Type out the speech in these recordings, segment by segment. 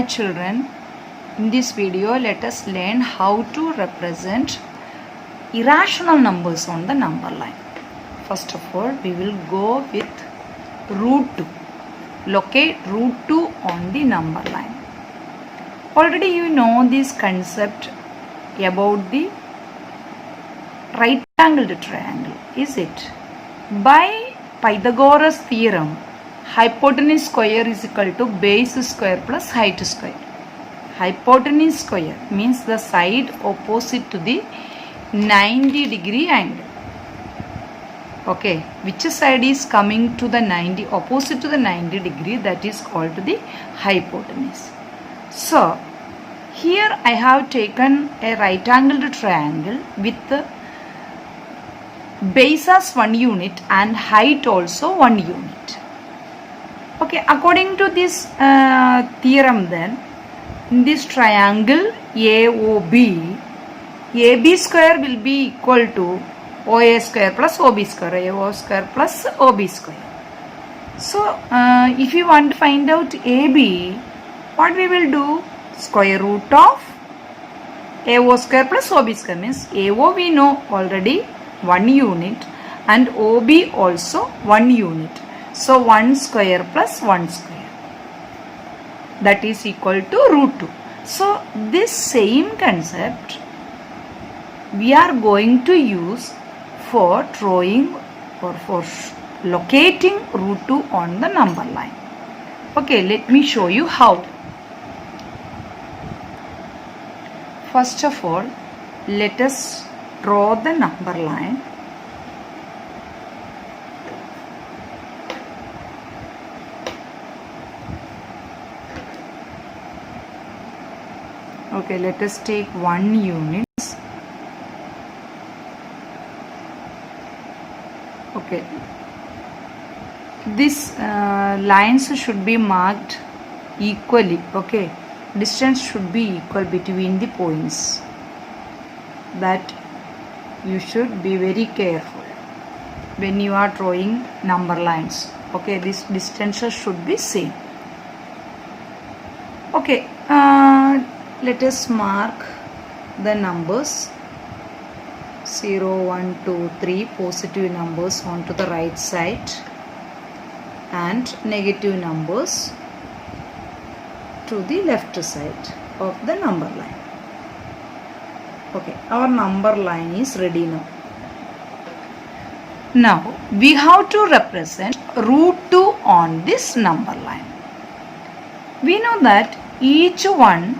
children, in this video let us learn how to represent irrational numbers on the number line. First of all, we will go with root 2. Locate root 2 on the number line. Already you know this concept about the right angled triangle, is it? By Pythagoras theorem, hypotenuse square is equal to base square plus height square. Hypotenuse square means the side opposite to the 90-degree angle. Okay, which side is coming to the 90, opposite to the 90 degree, that is called the hypotenuse. So, here I have taken a right angled triangle with the base as 1 unit and height also 1 unit. Okay, according to this theorem then, in this triangle AOB, AB square will be equal to OA square plus OB square, AO square plus OB square. So, if you want to find out AB, what we will do? Square root of AO square plus OB square means AO we know already 1 unit and OB also 1 unit. So, 1 square plus 1 square, that is equal to root 2. So, this same concept we are going to use for drawing or for locating root 2 on the number line. Okay, let me show you how. First of all, let us draw the number line. Okay, let us take 1 unit. Okay, these lines should be marked equally. Okay, distance should be equal between the points. That you should be very careful when you are drawing number lines. Okay, this distances should be same. Okay, let us mark the numbers 0, 1, 2, 3 positive numbers onto the right side and negative numbers to the left side of the number line. Okay, our number line is ready now. Now, we have to represent root 2 on this number line. We know that each one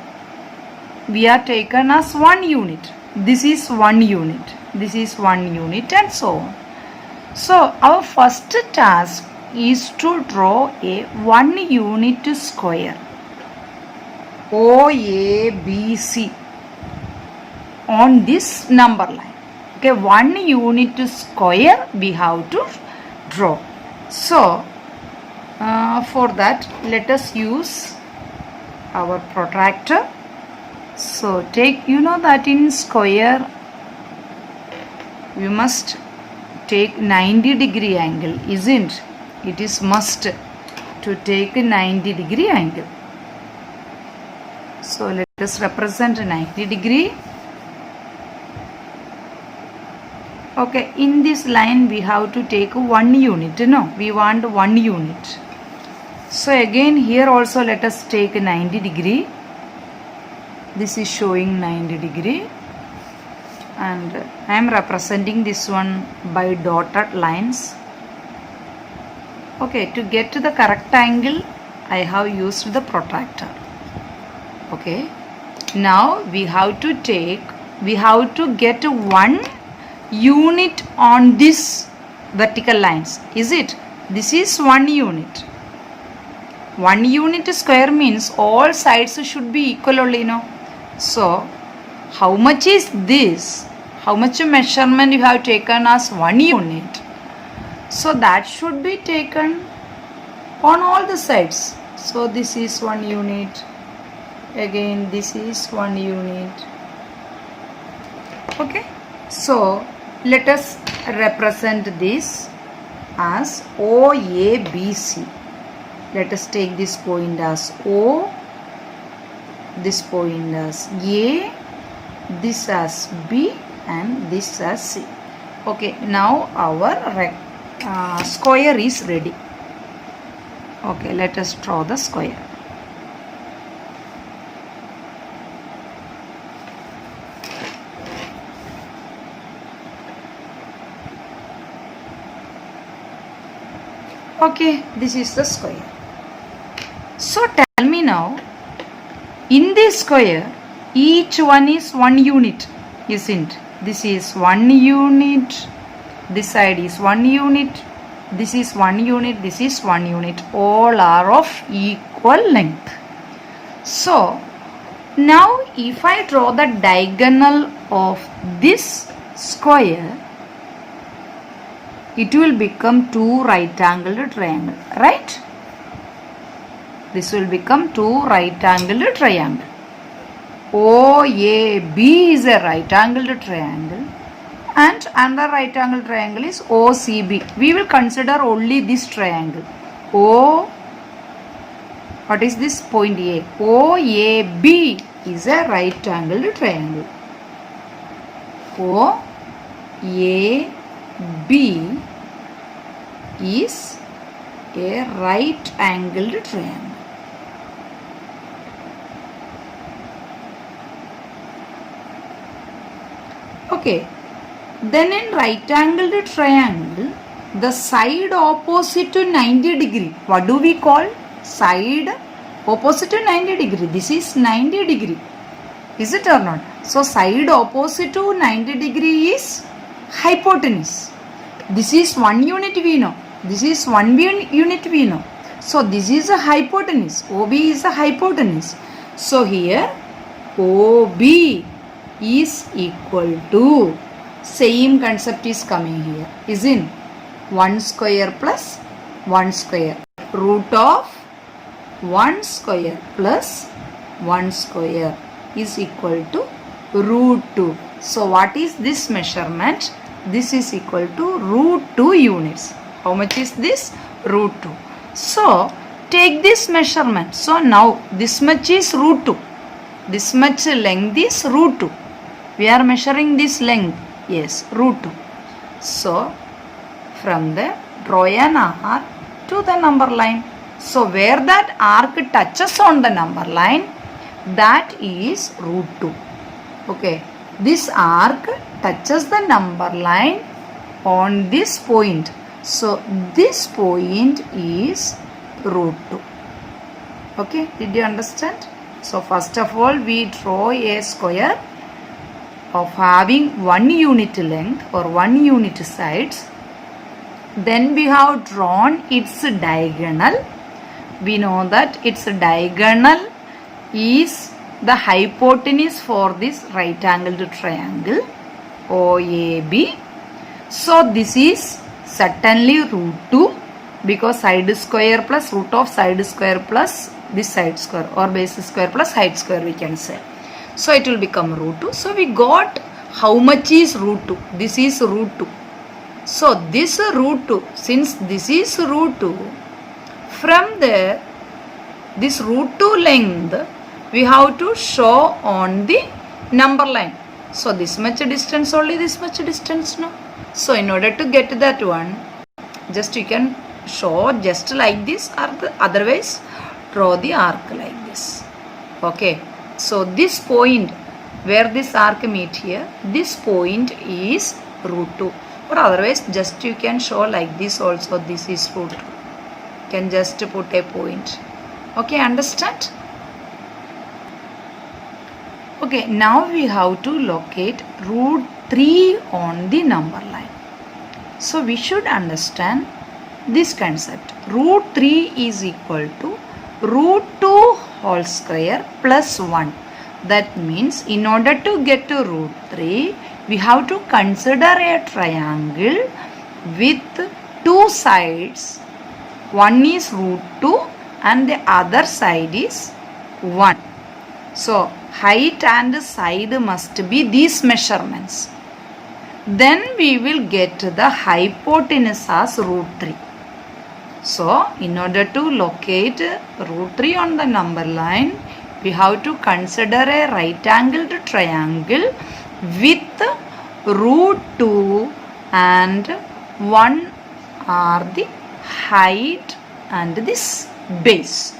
we are taken as 1 unit. This is 1 unit. This is 1 unit and so on. So, our first task is to draw a 1 unit square OABC on this number line. Okay, 1 unit square we have to draw. So, for that let us use our protractor. So, take, you know that in square we must take 90-degree angle, isn't it? It is must to take a 90-degree angle. So, let us represent 90-degree. Okay, in this line we have to take 1 unit. No, we want 1 unit. So, again here also let us take 90-degree. This is showing 90-degree. And I am representing this one by dotted lines. Okay, to get to the correct angle, I have used the protractor. Okay, now we have to get 1 unit on this vertical lines. Is it? This is 1 unit. 1 unit square means all sides should be equal only, no? So, how much is this? How much measurement you have taken as 1 unit? So, that should be taken on all the sides. So, this is 1 unit. Again, this is 1 unit. Okay. So, let us represent this as OABC. Let us take this point as O this point as A, this as B, and this as C. Okay, now our square is ready. Okay, let us draw the square. Okay, this is the square. So tell me now, in this square, each one is 1 unit, isn't? This is 1 unit, this side is 1 unit, this is 1 unit, this is 1 unit. All are of equal length. So now if I draw the diagonal of this square, it will become 2 right-angled triangle, right? This will become 2 right-angled triangle. OAB is a right-angled triangle and another right-angled triangle is OCB. We will consider only this triangle. What is this point A? OAB is a right-angled triangle. OAB is a right-angled triangle. Okay, then in right-angled triangle, the side opposite to 90 degree, what do we call? Side opposite to 90 degree. This is 90 degree. Is it or not? So side opposite to 90 degree is hypotenuse. This is 1 unit we know. This is 1 unit we know. So this is a hypotenuse. OB is a hypotenuse. So here OB is equal to, same concept is coming here, is in 1 square plus 1 square, root of 1 square plus 1 square is equal to root 2. So what is this measurement? This is equal to root 2 units. How much is this? Root 2. So take this measurement. So now this much is root 2. This much length is root 2. We are measuring this length. Yes, root 2. So from there, draw an arc to the number line. So where that arc touches on the number line, that is root 2. Okay. This arc touches the number line on this point. So this point is root 2. Okay. Did you understand? So first of all, we draw a square of having 1 unit length or 1 unit sides. Then we have drawn its diagonal. We know that its diagonal is the hypotenuse for this right-angled triangle OAB. So this is certainly root 2 because side square plus root of side square plus this side square or base square plus height square we can say. So it will become root 2. So we got how much is root 2? This is root 2. So this root 2, since this is root 2, from there this root 2 length we have to show on the number line. So this much distance, only this much distance, no? So in order to get that one, just you can show just like this or otherwise draw the arc like this. Okay. So this point where this arc meet here, this point is root 2. Or otherwise just you can show like this also, this is root 2. You can just put a point. Okay, understand? Okay, now we have to locate root 3 on the number line. So we should understand this concept. Root 3 is equal to root 2 whole square plus 1. That means in order to get to root 3, we have to consider a triangle with 2 sides. One is root 2 and the other side is 1. So height and side must be these measurements. Then we will get the hypotenuse as root 3. So in order to locate root 3 on the number line, We have to consider a right angled triangle with root 2 and 1 are the height and this base.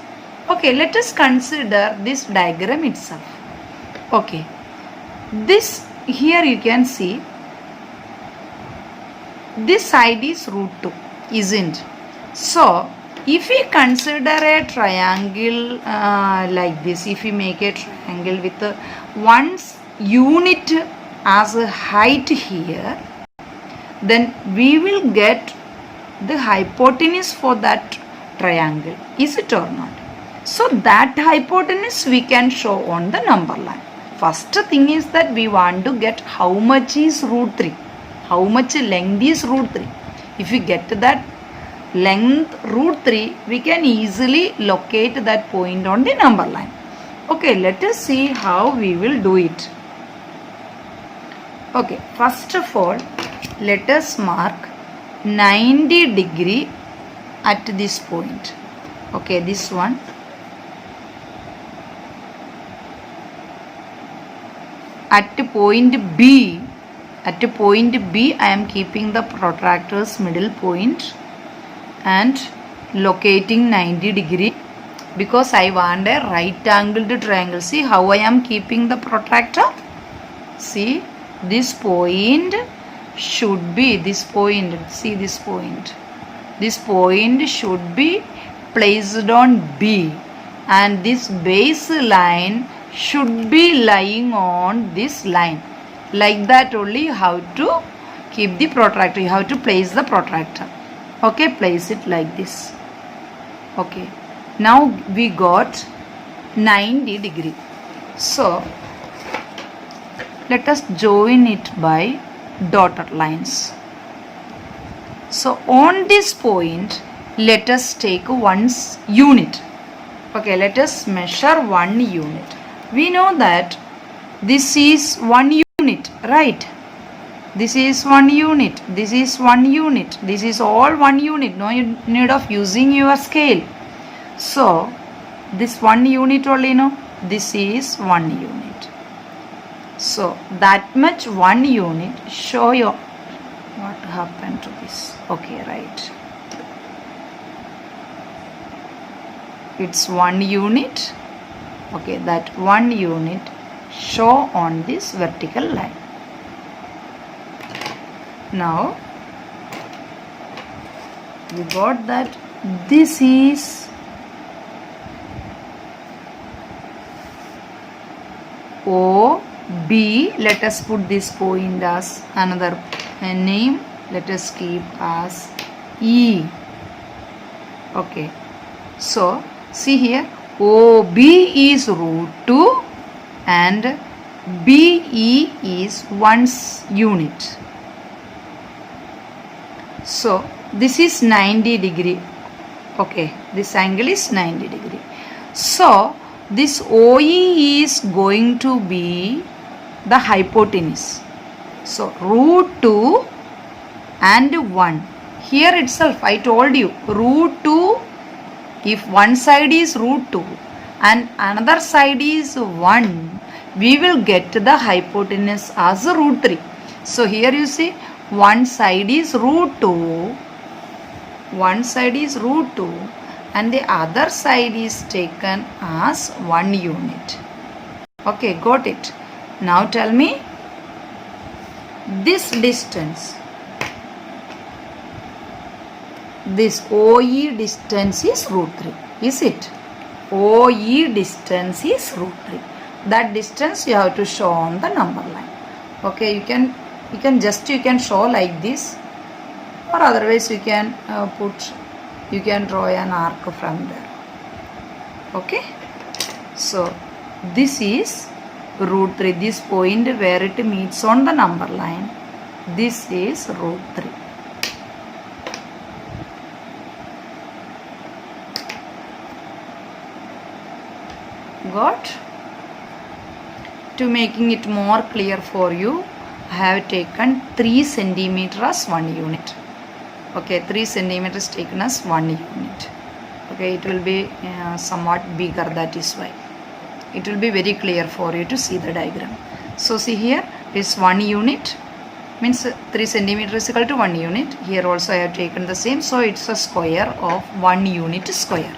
Okay, let us consider this diagram itself. Okay, this here you can see this side is root 2, isn't? So if we consider a triangle like this, if we make a triangle with one unit as a height here, then we will get the hypotenuse for that triangle, is it or not? So that hypotenuse we can show on the number line. First thing is that we want to get how much is root 3, how much length is root 3. If we get that length root 3, we can easily locate that point on the number line. Okay, let us see how we will do it. Okay, first of all, let us mark 90 degree at this point. Okay, this one. At point B, I am keeping the protractor's middle point and locating 90 degree because I want a right angled triangle. See how I am keeping the protractor? See, this point should be this point. See this point. This point should be placed on B and this base line should be lying on this line. Like that only you have to keep the protractor. You have to place the protractor. Okay, place it like this. Okay, now we got 90 degree. So let us join it by dotted lines. So on this point, let us take one unit. Okay, let us measure 1 unit. We know that this is 1 unit, right? This is 1 unit. This is 1 unit. This is all 1 unit. No need of using your scale. So this 1 unit only, no? This is 1 unit. So that much 1 unit. Show you what happened to this. Okay, right. It's 1 unit. Okay, that 1 unit show on this vertical line. Now we got that this is OB. Let us put this point as another name. Let us keep as E. Okay, so see here, OB is root 2 and BE is 1 unit. So this is 90 degree. Okay, this angle is 90 degree. So this OE is going to be the hypotenuse. So root 2 and 1. Here itself I told you root 2, if one side is root 2 and another side is 1, we will get the hypotenuse as root 3. So here you see one side is root 2, one side is root 2 and the other side is taken as 1 unit. Okay, got it. Now tell me, this distance, this OE distance is root 3, is it? OE distance is root 3. That distance you have to show on the number line. Okay, you can show like this, or otherwise you can draw an arc from there. Okay, so this is root 3. This point where it meets on the number line, this is root 3. Got? To making it more clear for you, I have taken 3 centimeter as 1 unit. Okay, 3 centimeters taken as 1 unit. Okay, it will be somewhat bigger, that is why. it will be very clear for you to see the diagram. So see here, this 1 unit means 3 centimeter is equal to 1 unit. Here also I have taken the same, so it's a square of 1 unit square.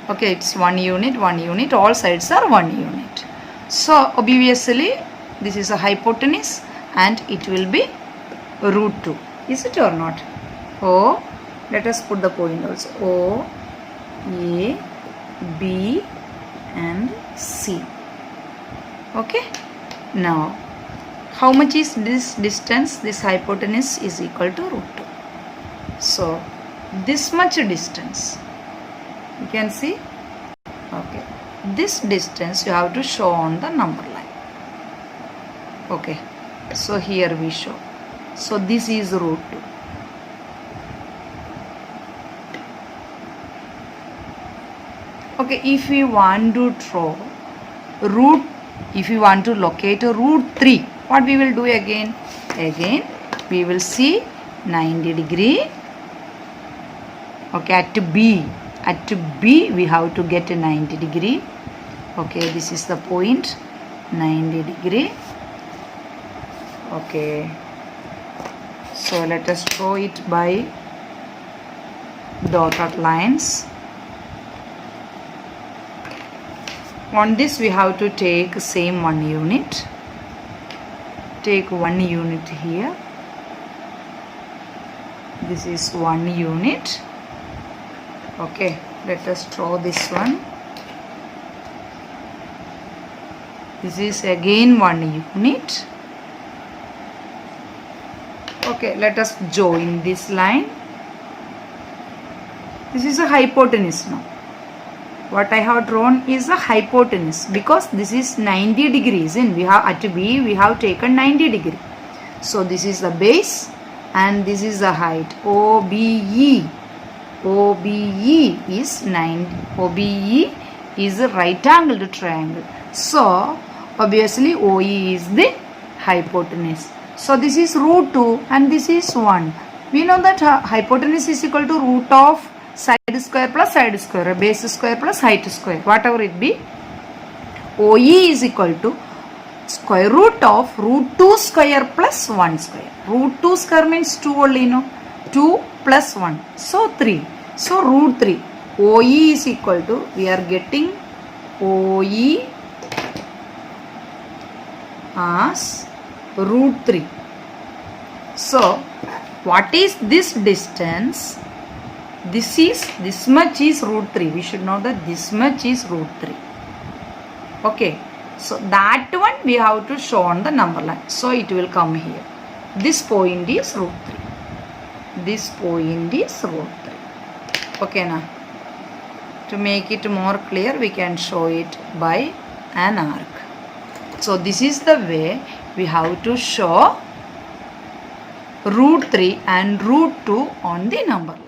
Okay, it's 1 unit, all sides are 1 unit. So obviously this is a hypotenuse and it will be root 2. Is it or not? O, let us put the point also. O, A, B and C. Okay. Now, how much is this distance? This hypotenuse is equal to root 2. So, this much distance. You can see? Okay. This distance you have to show on the number line. Okay. So, here we show. So, this is root 2. Okay, if we want to draw root, if we want to locate a root 3, what we will do again? Again, we will see 90 degree. Okay, at B. At B, we have to get a 90 degree. Okay, this is the point, 90 degree. Okay. So, let us draw it by dotted lines. On this we have to take same 1 unit. Take 1 unit here. This is 1 unit. Okay, let us draw this one. This is again 1 unit. Okay, let us join this line. This is a hypotenuse now. What I have drawn is a hypotenuse because this is 90 degrees in. We have at B we have taken 90 degree. So this is the base and this is the height. OBE. OBE is 90. OBE is a right angled triangle. So obviously OE is the hypotenuse. So this is root 2 and this is 1. We know that hypotenuse is equal to root of side square plus side square, base square plus height square, whatever it be. OE is equal to square root of root 2 square plus 1 square. Root 2 square means 2 only, no? 2 plus 1. So 3. So root 3. OE is equal to, we are getting OE as root 3. So what is this distance? This much is root 3. We should know that this much is root 3. Okay. So that one we have to show on the number line. So it will come here. This point is root 3. This point is root 3. Okay now. To make it more clear, we can show it by an arc. So this is the way we have to show root 3 and root 2 on the number line.